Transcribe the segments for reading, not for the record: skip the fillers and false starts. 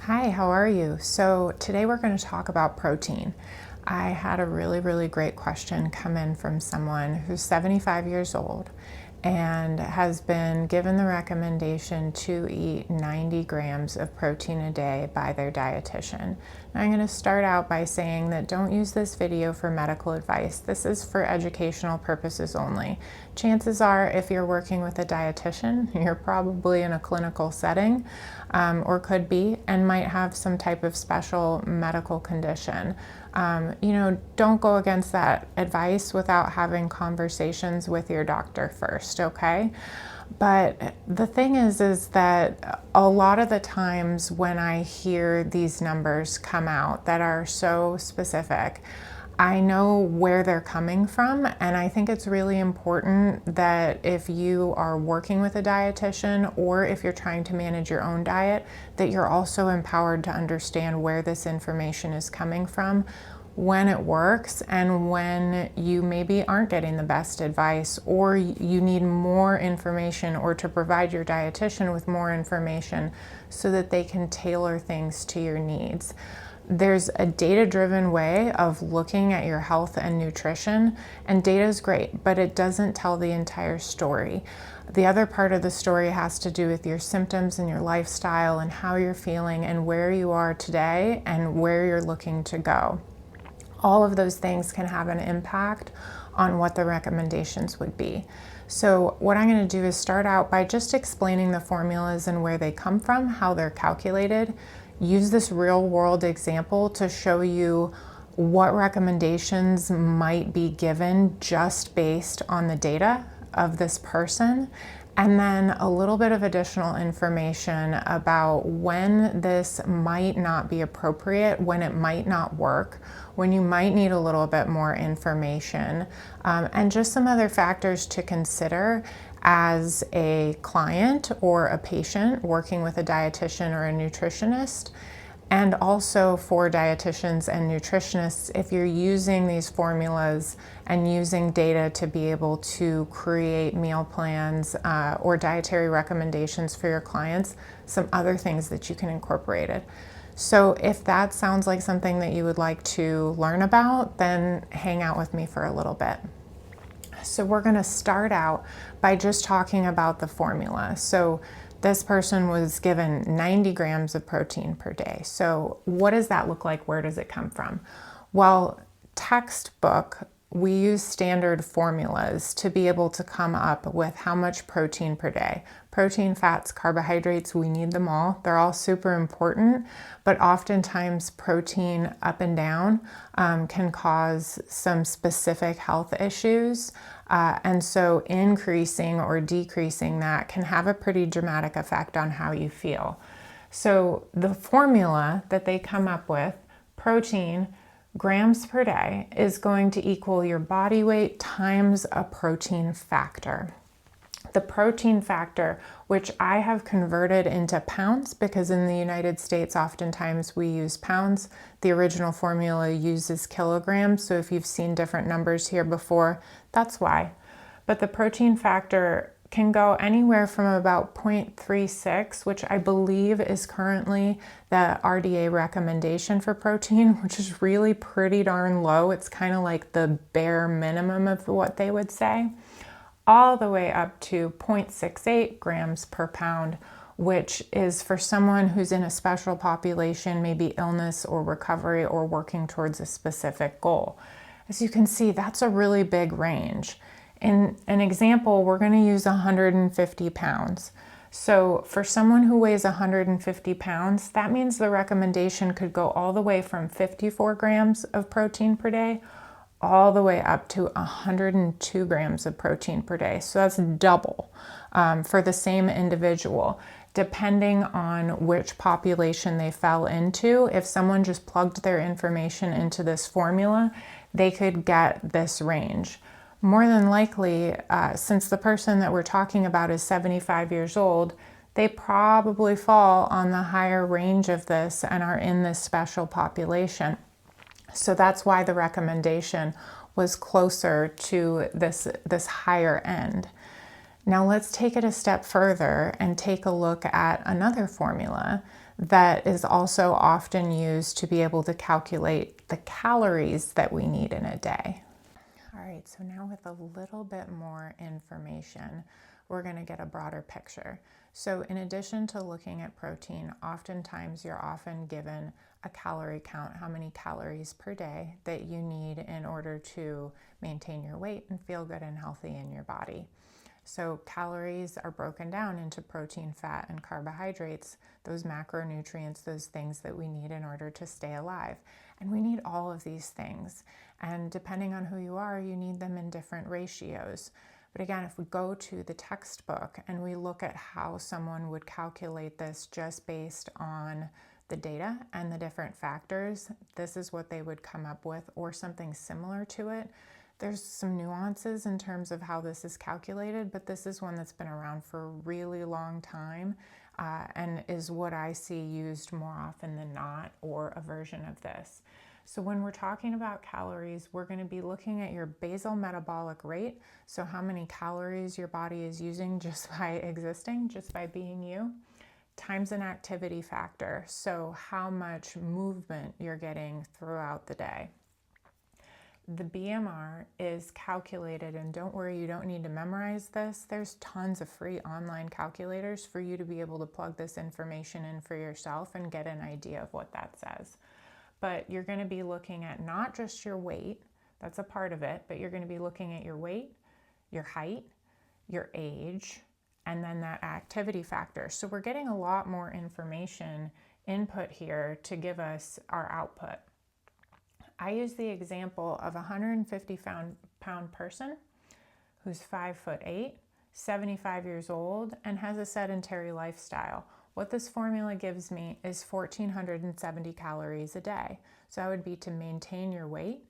Hi, how are you? So today we're going to talk about protein. I had a really great question come in from someone who's 75 years old and has been given the recommendation to eat 90 grams of protein a day by their dietitian. Now, I'm going to start out by saying that don't use this video for medical advice. This is for educational purposes only. Chances are, if you're working with a dietitian, you're probably in a clinical setting, or could be, and might have some type of special medical condition. Don't go against that advice without having conversations with your doctor first, okay? But the thing is that a lot of the times when I hear these numbers come out that are so specific, I know where they're coming from, and I think it's really important that if you are working with a dietitian or if you're trying to manage your own diet, that you're also empowered to understand where this information is coming from, when it works, and when you maybe aren't getting the best advice, or you need more information, or to provide your dietitian with more information so that they can tailor things to your needs. There's a data-driven way of looking at your health and nutrition, and data is great, but it doesn't tell the entire story. The other part of the story has to do with your symptoms and your lifestyle and how you're feeling and where you are today and where you're looking to go. All of those things can have an impact on what the recommendations would be. So what I'm going to do is start out by just explaining the formulas and where they come from, how they're calculated. Use this real world example to show you what recommendations might be given just based on the data of this person, and then a little bit of additional information about when this might not be appropriate, when it might not work, when you might need a little bit more information, and just some other factors to consider as a client or a patient working with a dietitian or a nutritionist. And also for dietitians and nutritionists, if you're using these formulas and using data to be able to create meal plans or dietary recommendations for your clients, some other things that you can incorporate it. So if that sounds like something that you would like to learn about, then hang out with me for a little bit. So we're going to start out by just talking about the formula. So this person was given 90 grams of protein per day. So what does that look like? Where does it come from? Well, textbook, we use standard formulas to be able to come up with how much protein per day. Protein, fats, carbohydrates, we need them all. They're all super important, but oftentimes protein up and down can cause some specific health issues. And so increasing or decreasing that can have a pretty dramatic effect on how you feel. So the formula that they come up with, protein, grams per day, is going to equal your body weight times a protein factor. The protein factor, which I have converted into pounds because in the United States oftentimes we use pounds. The original formula uses kilograms, so if you've seen different numbers here before, that's why. But the protein factor can go anywhere from about 0.36, which I believe is currently the RDA recommendation for protein, which is really pretty darn low. It's kind of like the bare minimum of what they would say, all the way up to 0.68 grams per pound, which is for someone who's in a special population, maybe illness or recovery or working towards a specific goal. As you can see, that's a really big range. In an example, we're going to use 150 pounds. So for someone who weighs 150 pounds, that means the recommendation could go all the way from 54 grams of protein per day all the way up to 102 grams of protein per day. So that's double for the same individual, depending on which population they fell into. If someone just plugged their information into this formula, they could get this range. More than likely, since the person that we're talking about is 75 years old, they probably fall on the higher range of this and are in this special population. So that's why the recommendation was closer to this higher end. Now let's take it a step further and take a look at another formula that is also often used to be able to calculate the calories that we need in a day. All right, so now with a little bit more information, we're going to get a broader picture. So in addition to looking at protein, oftentimes you're often given a calorie count, how many calories per day that you need in order to maintain your weight and feel good and healthy in your body. So calories are broken down into protein, fat, and carbohydrates, those macronutrients, those things that we need in order to stay alive. And we need all of these things. And depending on who you are, you need them in different ratios. But again, if we go to the textbook and we look at how someone would calculate this just based on the data and the different factors, this is what they would come up with, or something similar to it. There's some nuances in terms of how this is calculated, but this is one that's been around for a really long time and is what I see used more often than not, or a version of this. So when we're talking about calories, we're going to be looking at your basal metabolic rate, so how many calories your body is using just by existing, just by being you, times an activity factor, so how much movement you're getting throughout the day. The BMR is calculated, and don't worry, you don't need to memorize this. There's tons of free online calculators for you to be able to plug this information in for yourself and get an idea of what that says. But you're going to be looking at not just your weight, that's a part of it, but you're going to be looking at your weight, your height, your age, and then that activity factor. So we're getting a lot more information input here to give us our output. I use the example of a 150-pound person who's 5'8", 75 years old, and has a sedentary lifestyle. What this formula gives me is 1,470 calories a day. So that would be to maintain your weight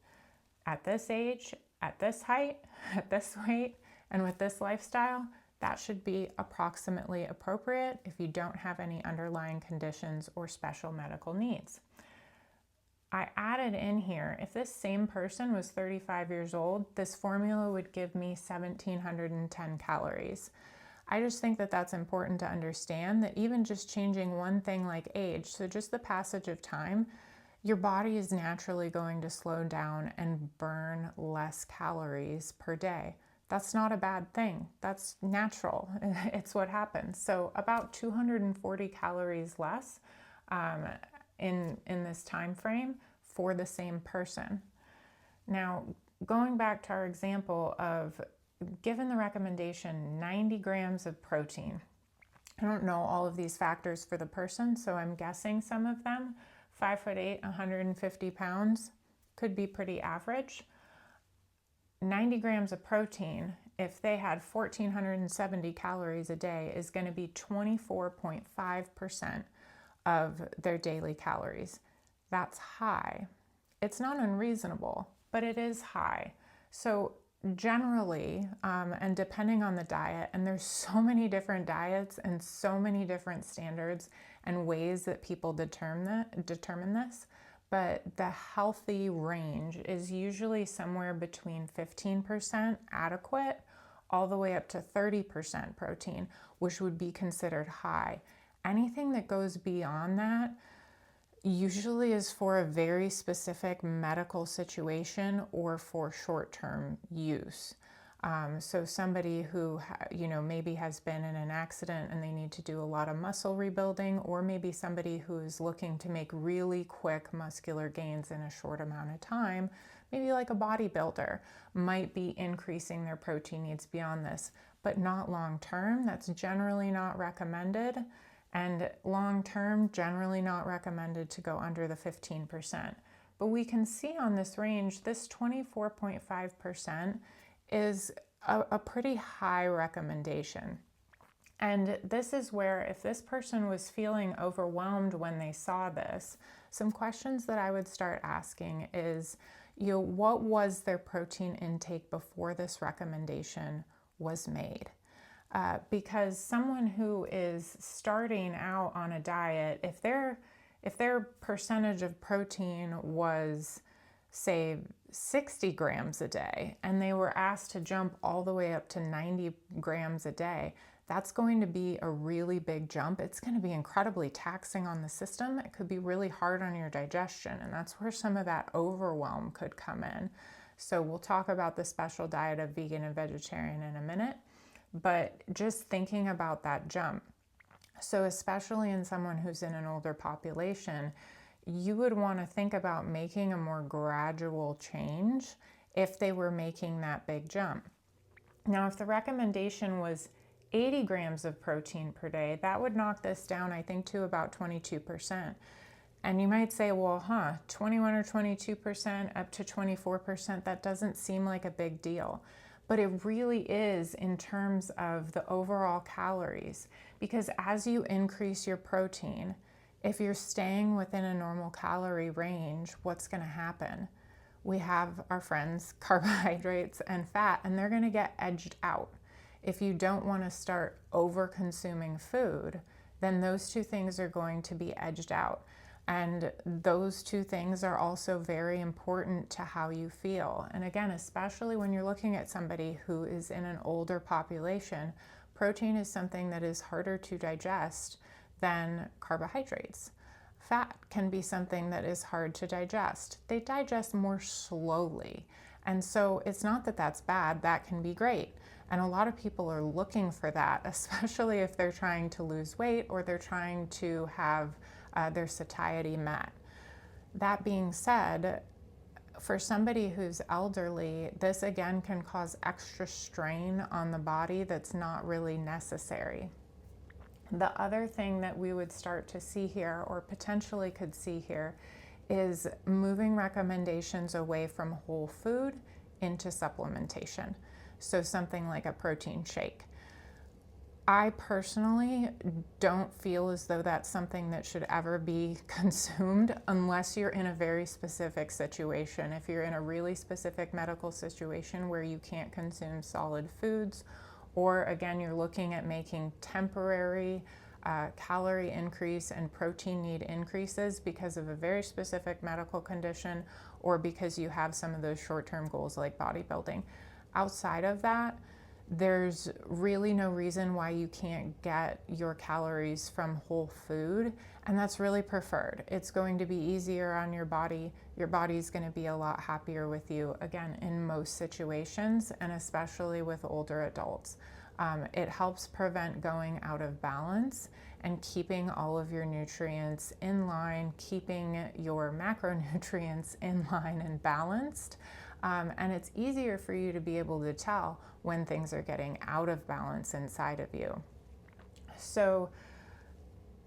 at this age, at this height, at this weight, and with this lifestyle. That should be approximately appropriate if you don't have any underlying conditions or special medical needs. I added in here, if this same person was 35 years old, this formula would give me 1,710 calories. I just think that that's important to understand, that even just changing one thing like age, so just the passage of time, your body is naturally going to slow down and burn less calories per day. That's not a bad thing. That's natural. It's what happens. So about 240 calories less in this time frame for the same person. Now, going back to our example of, given the recommendation 90 grams of protein, I don't know all of these factors for the person, so I'm guessing some of them. 5'8", 150 pounds could be pretty average. 90 grams of protein, if they had 1,470 calories a day, is going to be 24.5% of their daily calories. That's high. It's not unreasonable, but it is high. So generally, and depending on the diet, and there's so many different diets and so many different standards and ways that people determine this, but the healthy range is usually somewhere between 15% adequate all the way up to 30% protein, which would be considered high. Anything that goes beyond that usually is for a very specific medical situation or for short-term use. So somebody who maybe has been in an accident and they need to do a lot of muscle rebuilding, or maybe somebody who's looking to make really quick muscular gains in a short amount of time, maybe like a bodybuilder, might be increasing their protein needs beyond this, but not long-term. That's generally not recommended. And long-term, generally not recommended to go under the 15%. But we can see on this range, this 24.5% is a pretty high recommendation. And this is where, if this person was feeling overwhelmed when they saw this, some questions that I would start asking is, what was their protein intake before this recommendation was made? Because someone who is starting out on a diet, if their percentage of protein was say 60 grams a day and they were asked to jump all the way up to 90 grams a day, that's going to be a really big jump. It's going to be incredibly taxing on the system. It could be really hard on your digestion, and that's where some of that overwhelm could come in. So we'll talk about the special diet of vegan and vegetarian in a minute, but just thinking about that jump. So especially in someone who's in an older population, you would want to think about making a more gradual change if they were making that big jump. Now, if the recommendation was 80 grams of protein per day, that would knock this down, I think, to about 22%. And you might say, well, 21 or 22% up to 24%, that doesn't seem like a big deal. But it really is in terms of the overall calories, because as you increase your protein, if you're staying within a normal calorie range, what's going to happen? We have our friends, carbohydrates and fat, and they're going to get edged out. If you don't want to start over consuming food, then those two things are going to be edged out. And those two things are also very important to how you feel. And again, especially when you're looking at somebody who is in an older population, protein is something that is harder to digest than carbohydrates. Fat can be something that is hard to digest. They digest more slowly. And so it's not that that's bad, that can be great. And a lot of people are looking for that, especially if they're trying to lose weight or they're trying to have their satiety met. That being said, for somebody who's elderly, this again can cause extra strain on the body that's not really necessary. The other thing that we would start to see here, or potentially could see here, is moving recommendations away from whole food into supplementation. So something like a protein shake. I personally don't feel as though that's something that should ever be consumed unless you're in a very specific situation. If you're in a really specific medical situation where you can't consume solid foods, or again, you're looking at making temporary calorie increase and protein need increases because of a very specific medical condition, or because you have some of those short-term goals like bodybuilding. Outside of that, there's really no reason why you can't get your calories from whole food, and that's really preferred. It's going to be easier on your body. Your body's going to be a lot happier with you, again, in most situations, and especially with older adults. It helps prevent going out of balance and keeping all of your nutrients in line, keeping your macronutrients in line and balanced. And it's easier for you to be able to tell when things are getting out of balance inside of you. So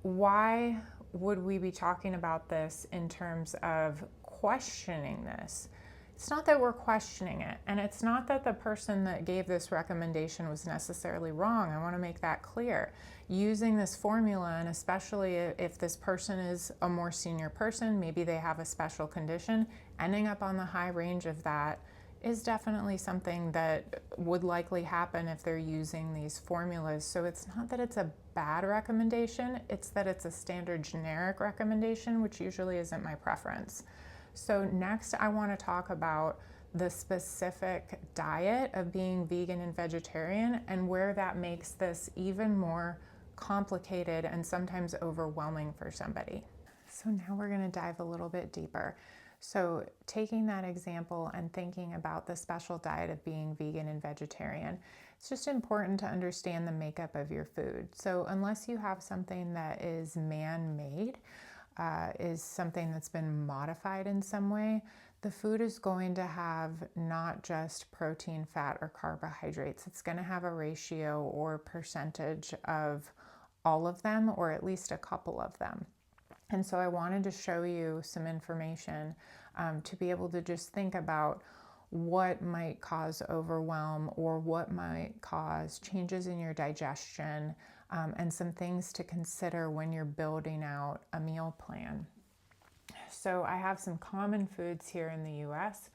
why would we be talking about this in terms of questioning this? It's not that we're questioning it, and it's not that the person that gave this recommendation was necessarily wrong. I want to make that clear. Using this formula, and especially if this person is a more senior person, maybe they have a special condition, ending up on the high range of that is definitely something that would likely happen if they're using these formulas. So it's not that it's a bad recommendation, it's that it's a standard generic recommendation, which usually isn't my preference. So next I want to talk about the specific diet of being vegan and vegetarian and where that makes this even more complicated and sometimes overwhelming for somebody. So now we're going to dive a little bit deeper. So taking that example and thinking about the special diet of being vegan and vegetarian, it's just important to understand the makeup of your food. So unless you have something that is man-made, is something that's been modified in some way, the food is going to have not just protein, fat, or carbohydrates. It's going to have a ratio or percentage of all of them, or at least a couple of them. And so I wanted to show you some information to be able to just think about what might cause overwhelm or what might cause changes in your digestion, and some things to consider when you're building out a meal plan. So I have some common foods here in the US.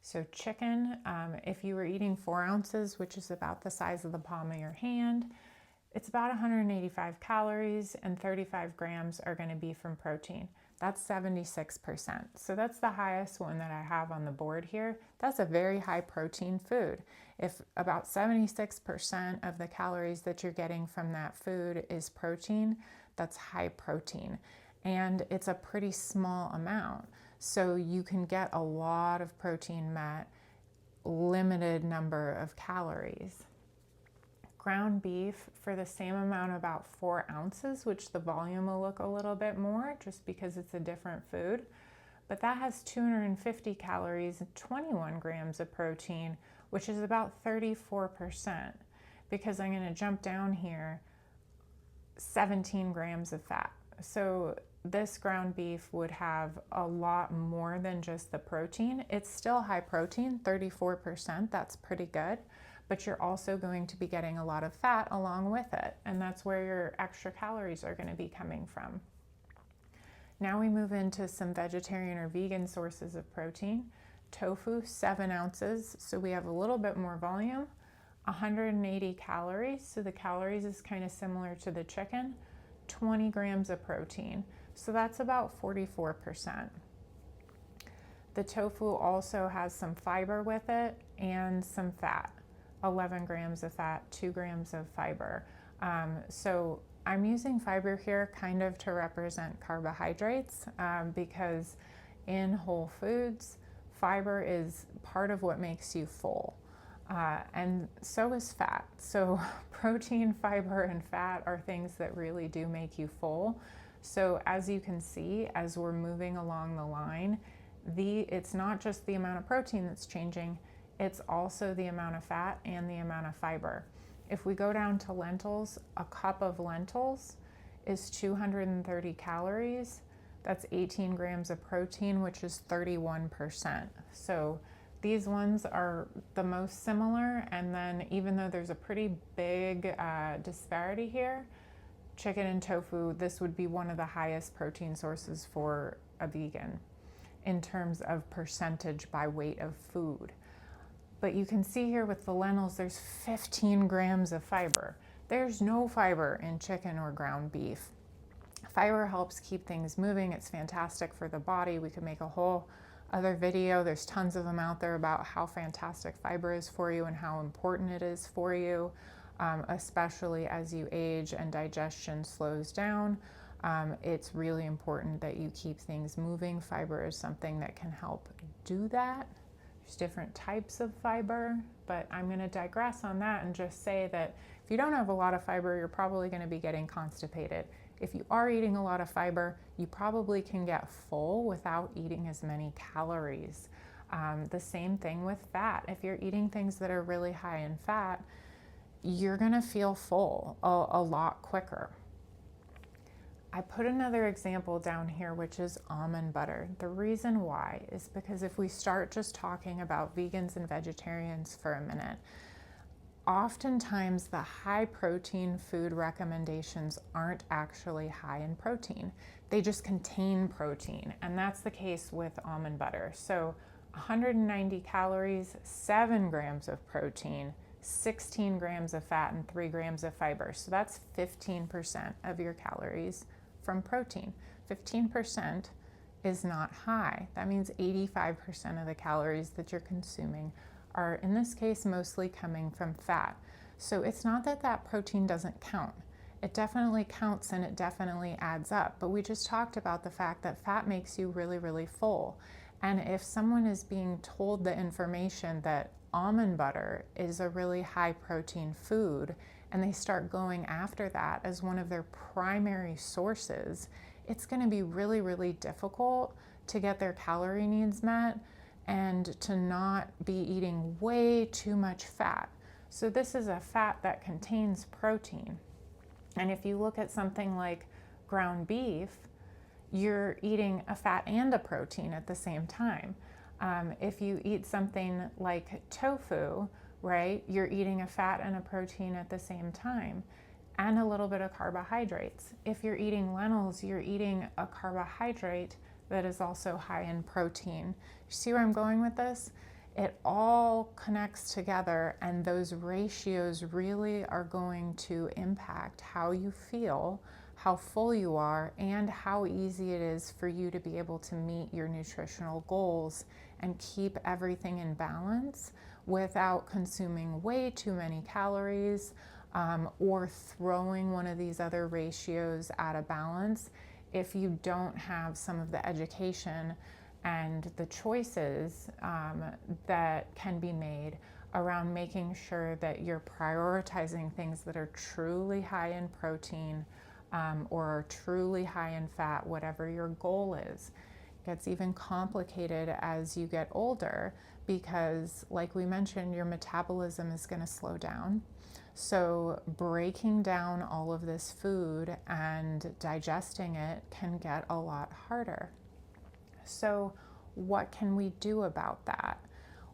So chicken, if you were eating 4 ounces, which is about the size of the palm of your hand, it's about 185 calories and 35 grams are going to be from protein. That's 76%. So that's the highest one that I have on the board here. That's a very high protein food. If about 76% of the calories that you're getting from that food is protein, that's high protein. And it's a pretty small amount. So you can get a lot of protein met, limited number of calories. Ground beef for the same amount, about 4 ounces, which the volume will look a little bit more just because it's a different food. But that has 250 calories and 21 grams of protein, which is about 34%. Because I'm going to jump down here, 17 grams of fat. So this ground beef would have a lot more than just the protein. It's still high protein, 34%, that's pretty good, but you're also going to be getting a lot of fat along with it, and that's where your extra calories are going to be coming from. Now we move into some vegetarian or vegan sources of protein. Tofu, 7 ounces, so we have a little bit more volume, 180 calories, so the calories is kind of similar to the chicken, 20 grams of protein, so that's about 44%. The tofu also has some fiber with it and some fat, 11 grams of fat, 2 grams of fiber. So I'm using fiber here kind of to represent carbohydrates because in whole foods, fiber is part of what makes you full. And so is fat. So protein, fiber, and fat are things that really do make you full. So as you can see, as we're moving along the line, it's not just the amount of protein that's changing, it's also the amount of fat and the amount of fiber. If we go down to lentils, a cup of lentils is 230 calories. That's 18 grams of protein, which is 31%. So these ones are the most similar, and then even though there's a pretty big disparity here, chicken and tofu, this would be one of the highest protein sources for a vegan in terms of percentage by weight of food. But you can see here with the lentils, there's 15 grams of fiber. There's no fiber in chicken or ground beef. Fiber helps keep things moving. It's fantastic for the body. We could make a whole other video. There's tons of them out there about how fantastic fiber is for you and how important it is for you, especially as you age and digestion slows down. It's really important that you keep things moving. Fiber is something that can help do that. There's different types of fiber, but I'm going to digress on that and just say that if you don't have a lot of fiber, you're probably going to be getting constipated. If you are eating a lot of fiber, you probably can get full without eating as many calories. The same thing with fat. If you're eating things that are really high in fat, you're going to feel full a lot quicker. I put another example down here, which is almond butter. The reason why is because if we start just talking about vegans and vegetarians for a minute, oftentimes the high protein food recommendations aren't actually high in protein. They just contain protein, and that's the case with almond butter. So 190 calories, 7 grams of protein, 16 grams of fat, and 3 grams of fiber. So that's 15% of your calories from protein. 15% is not high. That means 85% of the calories that you're consuming are, in this case, mostly coming from fat. So it's not that that protein doesn't count. It definitely counts and it definitely adds up. But we just talked about the fact that fat makes you really, really full. And if someone is being told the information that almond butter is a really high protein food, and they start going after that as one of their primary sources, it's going to be really, really difficult to get their calorie needs met and to not be eating way too much fat. So this is a fat that contains protein. And if you look at something like ground beef, you're eating a fat and a protein at the same time. If you eat something like tofu, right, you're eating a fat and a protein at the same time, and a little bit of carbohydrates. If you're eating lentils, you're eating a carbohydrate that is also high in protein. You see where I'm going with this? It all connects together, and those ratios really are going to impact how you feel, how full you are and how easy it is for you to be able to meet your nutritional goals and keep everything in balance without consuming way too many calories, or throwing one of these other ratios out of balance if you don't have some of the education and the choices that can be made around making sure that you're prioritizing things that are truly high in protein, or are truly high in fat, whatever your goal is. It gets even complicated as you get older because, like we mentioned, your metabolism is going to slow down. So breaking down all of this food and digesting it can get a lot harder. So what can we do about that?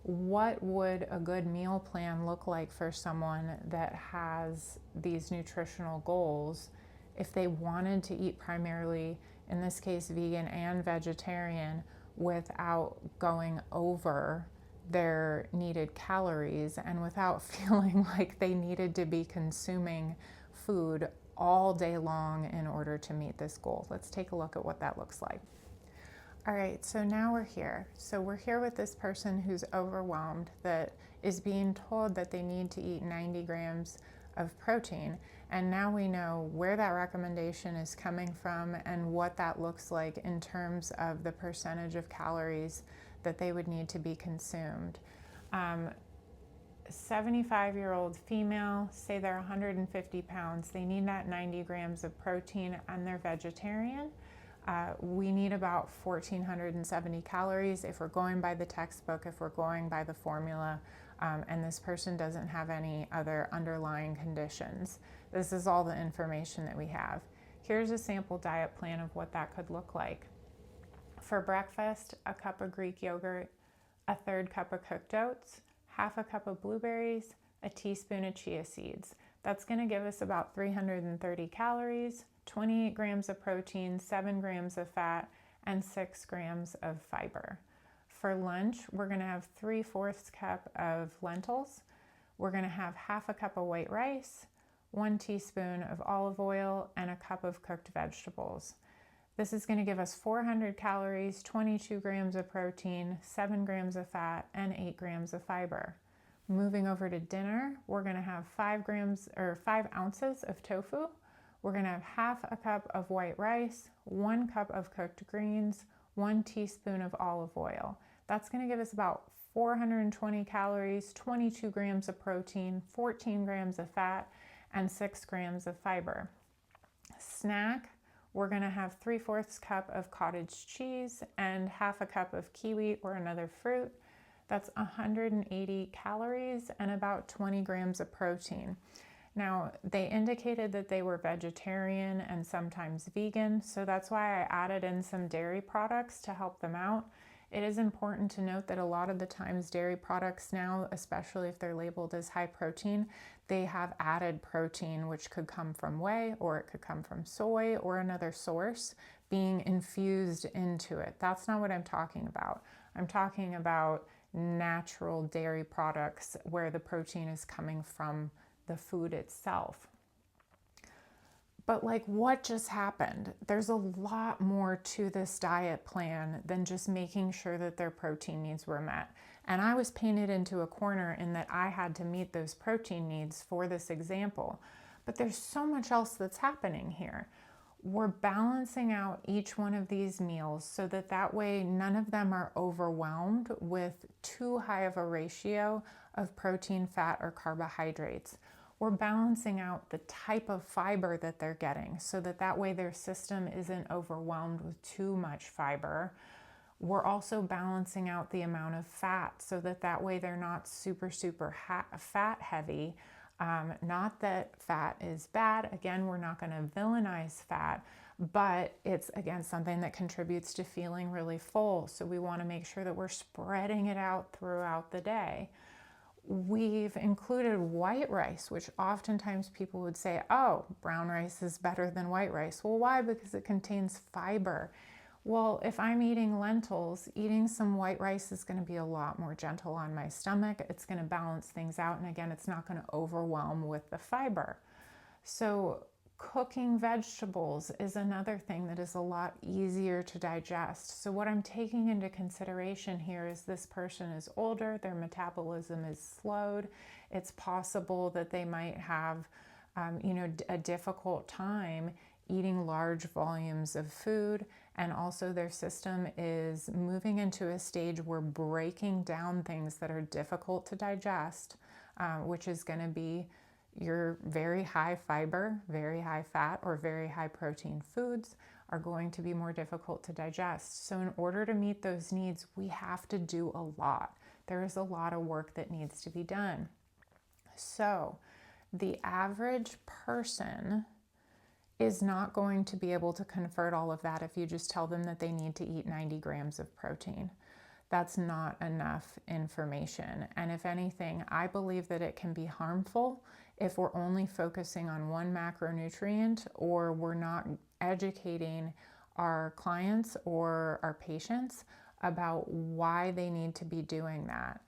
What would a good meal plan look like for someone that has these nutritional goals if they wanted to eat primarily, in this case, vegan and vegetarian, without going over their needed calories and without feeling like they needed to be consuming food all day long in order to meet this goal? Let's take a look at what that looks like. All right, so now we're here. So we're here with this person who's overwhelmed, that is being told that they need to eat 90 grams of protein. And now we know where that recommendation is coming from and what that looks like in terms of the percentage of calories that they would need to be consumed. 75-year-old female, say they're 150 pounds, they need that 90 grams of protein and they're vegetarian. We need about 1,470 calories if we're going by the textbook, if we're going by the formula, and this person doesn't have any other underlying conditions. This is all the information that we have. Here's a sample diet plan of what that could look like. For breakfast, a cup of Greek yogurt, a third cup of cooked oats, half a cup of blueberries, a teaspoon of chia seeds. That's going to give us about 330 calories, 28 grams of protein, 7 grams of fat, and 6 grams of fiber. For lunch, we're going to have 3/4 cup of lentils. We're going to have half a cup of white rice, 1 teaspoon of olive oil, and a cup of cooked vegetables. This is going to give us 400 calories, 22 grams of protein, 7 grams of fat, and 8 grams of fiber. Moving over to dinner, we're going to have 5 ounces of tofu. We're going to have half a cup of white rice, 1 cup of cooked greens, 1 teaspoon of olive oil. That's going to give us about 420 calories, 22 grams of protein, 14 grams of fat, and 6 grams of fiber. Snack, we're going to have 3/4 cup of cottage cheese and half a cup of kiwi or another fruit. That's 180 calories and about 20 grams of protein. Now, they indicated that they were vegetarian and sometimes vegan, so that's why I added in some dairy products to help them out. It is important to note that a lot of the times dairy products now, especially if they're labeled as high protein, they have added protein, which could come from whey or it could come from soy or another source being infused into it. That's not what I'm talking about. I'm talking about natural dairy products where the protein is coming from the food itself. But like, what just happened? There's a lot more to this diet plan than just making sure that their protein needs were met. And I was painted into a corner in that I had to meet those protein needs for this example. But there's so much else that's happening here. We're balancing out each one of these meals so that way none of them are overwhelmed with too high of a ratio of protein, fat, or carbohydrates. We're balancing out the type of fiber that they're getting so that way their system isn't overwhelmed with too much fiber. We're also balancing out the amount of fat so that way they're not super fat heavy. Not that fat is bad. Again, we're not going to villainize fat, but it's, again, something that contributes to feeling really full. So we want to make sure that we're spreading it out throughout the day. We've included white rice, which oftentimes people would say, oh, brown rice is better than white rice. Well, why? Because it contains fiber. Well, if I'm eating lentils, eating some white rice is going to be a lot more gentle on my stomach. It's going to balance things out. And again, it's not going to overwhelm with the fiber. So Cooking vegetables is another thing that is a lot easier to digest. So what I'm taking into consideration here is this person is older, their metabolism is slowed. It's possible that they might have, a difficult time eating large volumes of food, and also their system is moving into a stage where breaking down things that are difficult to digest, which is going to be your very high fiber, very high fat, or very high protein foods are going to be more difficult to digest. So in order to meet those needs, we have to do a lot. There is a lot of work that needs to be done. So the average person is not going to be able to convert all of that if you just tell them that they need to eat 90 grams of protein. That's not enough information. And if anything, I believe that it can be harmful if we're only focusing on one macronutrient, or we're not educating our clients or our patients about why they need to be doing that.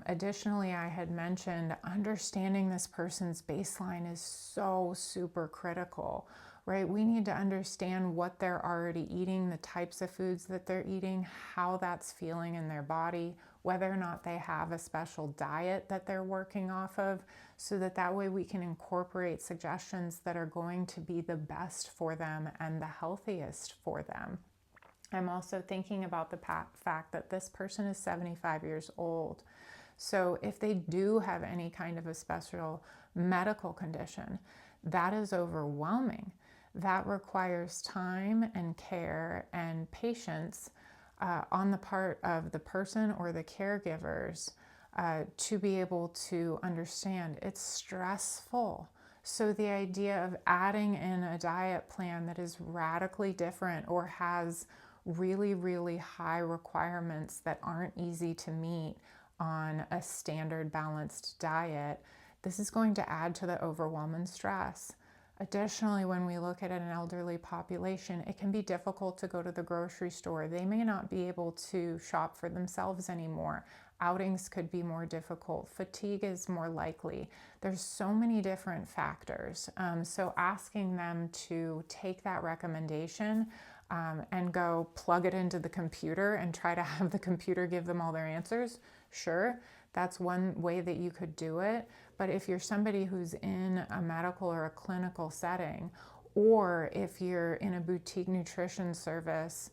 Additionally, I had mentioned understanding this person's baseline is so super critical, right? We need to understand what they're already eating, the types of foods that they're eating, how that's feeling in their body, whether or not they have a special diet that they're working off of, so that way we can incorporate suggestions that are going to be the best for them and the healthiest for them. I'm also thinking about the fact that this person is 75 years old. So if they do have any kind of a special medical condition, that is overwhelming. That requires time and care and patience on the part of the person or the caregivers to be able to understand. It's stressful. So the idea of adding in a diet plan that is radically different or has really, really high requirements that aren't easy to meet on a standard balanced diet, this is going to add to the overwhelm and stress. Additionally, when we look at an elderly population, it can be difficult to go to the grocery store. They may not be able to shop for themselves anymore. Outings could be more difficult. Fatigue is more likely. There's so many different factors. So asking them to take that recommendation and go plug it into the computer and try to have the computer give them all their answers, sure, that's one way that you could do it. But if you're somebody who's in a medical or a clinical setting, or if you're in a boutique nutrition service,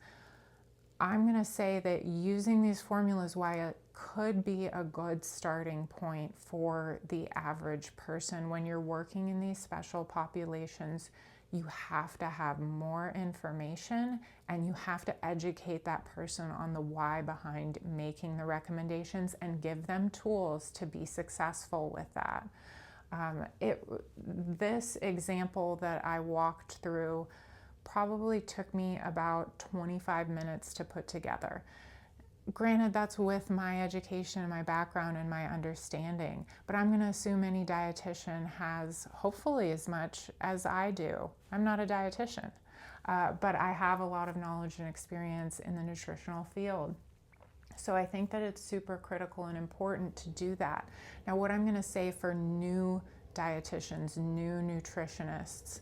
I'm going to say that using these formulas, while it could be a good starting point for the average person, when you're working in these special populations, you have to have more information and you have to educate that person on the why behind making the recommendations and give them tools to be successful with that. This example that I walked through probably took me about 25 minutes to put together. Granted, that's with my education and my background and my understanding, but I'm going to assume any dietitian has hopefully as much as I do. I'm not a dietitian, but I have a lot of knowledge and experience in the nutritional field. So I think that it's super critical and important to do that. Now, what I'm going to say for new dietitians, new nutritionists,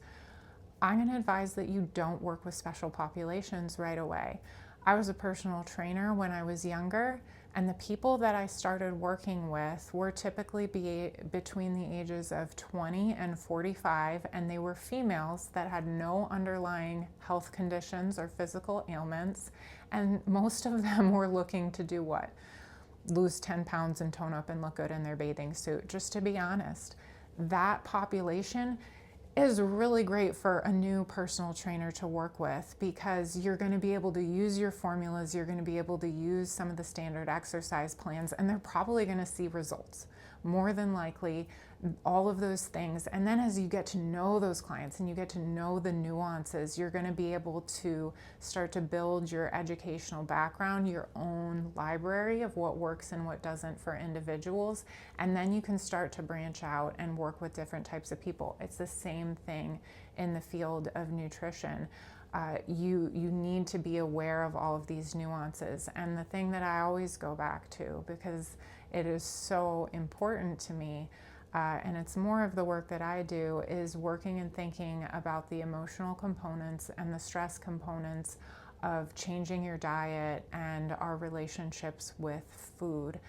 I'm going to advise that you don't work with special populations right away. I was a personal trainer when I was younger, and the people that I started working with were typically between the ages of 20 and 45, and they were females that had no underlying health conditions or physical ailments, and most of them were looking to do what? Lose 10 pounds and tone up and look good in their bathing suit. Just to be honest, that population is really great for a new personal trainer to work with, because you're going to be able to use your formulas, you're going to be able to use some of the standard exercise plans, and they're probably going to see results. More than likely, all of those things. And then as you get to know those clients and you get to know the nuances, you're going to be able to start to build your educational background, your own library of what works and what doesn't for individuals. And then you can start to branch out and work with different types of people. It's the same thing in the field of nutrition. You need to be aware of all of these nuances. And the thing that I always go back to, because it is so important to me, and it's more of the work that I do, is working and thinking about the emotional components and the stress components of changing your diet and our relationships with food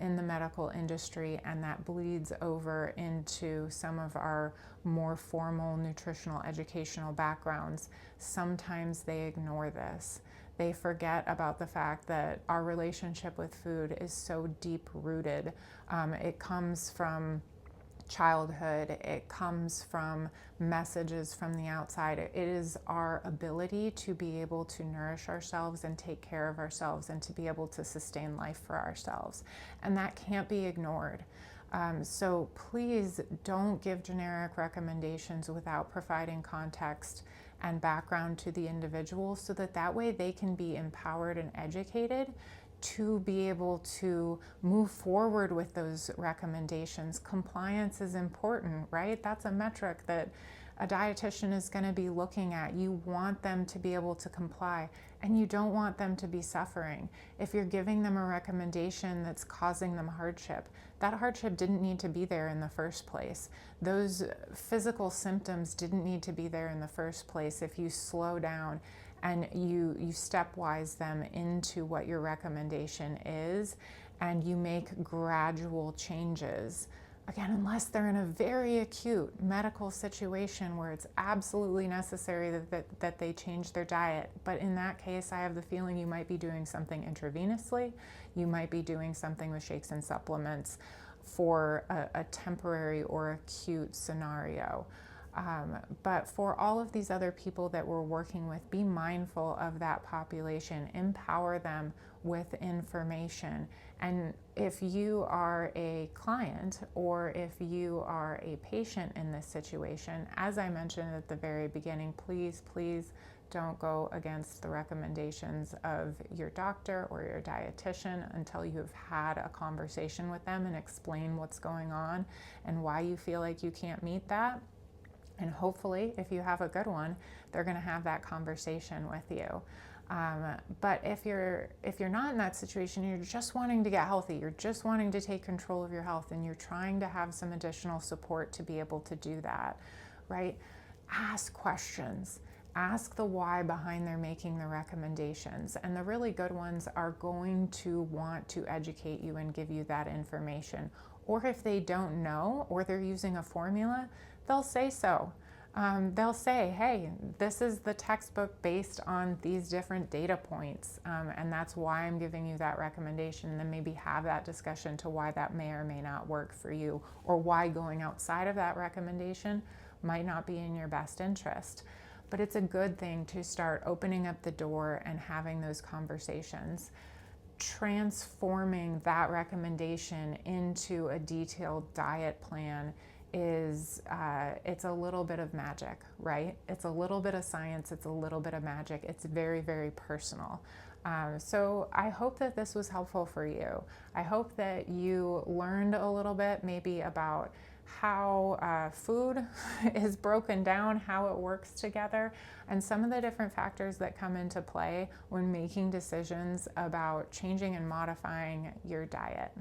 in the medical industry, and that bleeds over into some of our more formal nutritional educational backgrounds. Sometimes they ignore this. They forget about the fact that our relationship with food is so deep rooted. It comes from childhood, it comes from messages from the outside. It is our ability to be able to nourish ourselves and take care of ourselves and to be able to sustain life for ourselves. And that can't be ignored. So please don't give generic recommendations without providing context and background to the individual, so that way they can be empowered and educated to be able to move forward with those recommendations. Compliance is important, right? That's a metric that a dietitian is going to be looking at. You want them to be able to comply, and you don't want them to be suffering. If you're giving them a recommendation that's causing them hardship, that hardship didn't need to be there in the first place. Those physical symptoms didn't need to be there in the first place if you slow down and you stepwise them into what your recommendation is, and you make gradual changes. Again, unless they're in a very acute medical situation where it's absolutely necessary that they change their diet. But in that case, I have the feeling you might be doing something intravenously. You might be doing something with shakes and supplements for a temporary or acute scenario. But for all of these other people that we're working with, be mindful of that population, empower them with information. And if you are a client or if you are a patient in this situation, as I mentioned at the very beginning, please don't go against the recommendations of your doctor or your dietitian until you've had a conversation with them and explain what's going on and why you feel like you can't meet that. And hopefully, if you have a good one, they're going to have that conversation with you. But if you're not in that situation, you're just wanting to get healthy, you're just wanting to take control of your health, and you're trying to have some additional support to be able to do that, right? Ask questions. Ask the why behind their making the recommendations. And the really good ones are going to want to educate you and give you that information. Or if they don't know, or they're using a formula, they'll say so. They'll say, hey, this is the textbook based on these different data points, and that's why I'm giving you that recommendation. And then maybe have that discussion to why that may or may not work for you, or why going outside of that recommendation might not be in your best interest. But it's a good thing to start opening up the door and having those conversations. Transforming that recommendation into a detailed diet plan is, it's a little bit of magic, right? It's a little bit of science, it's a little bit of magic. It's very, very personal. So I hope that this was helpful for you. I hope that you learned a little bit maybe about how food is broken down, how it works together, and some of the different factors that come into play when making decisions about changing and modifying your diet.